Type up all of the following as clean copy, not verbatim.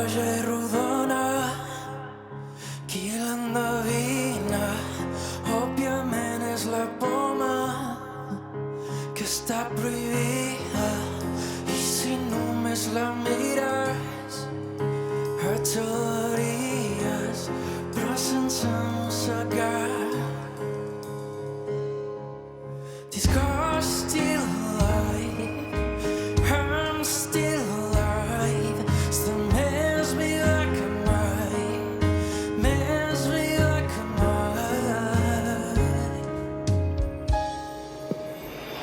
roja i rodona, qui l'endevina? Òbviament és la poma que està prohibida, i si només la mires et salaries, però sense mossegar. Disgusting life, I'm still alive. Està més viva que mai, més viva que mai.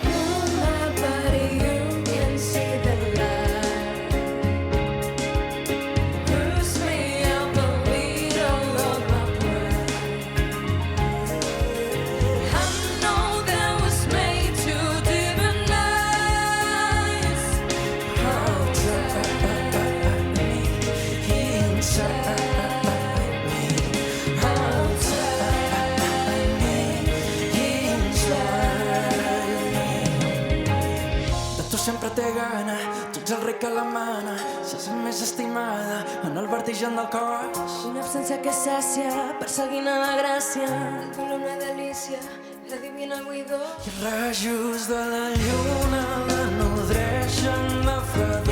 Move my body, you can see the light. Bruise me up and bleed all of my pride. I know that was made to divinize. How tight me inside me, how tight me inside me. De tu sempre té gana, tu ets el rei que la mana, saps més estimada en el vertigen del cos. Una absència que sàcia, perseguint a la gràcia. El dolor una delícia, la divina buidor. I els rajos de la lluna la nodreixen de fredor.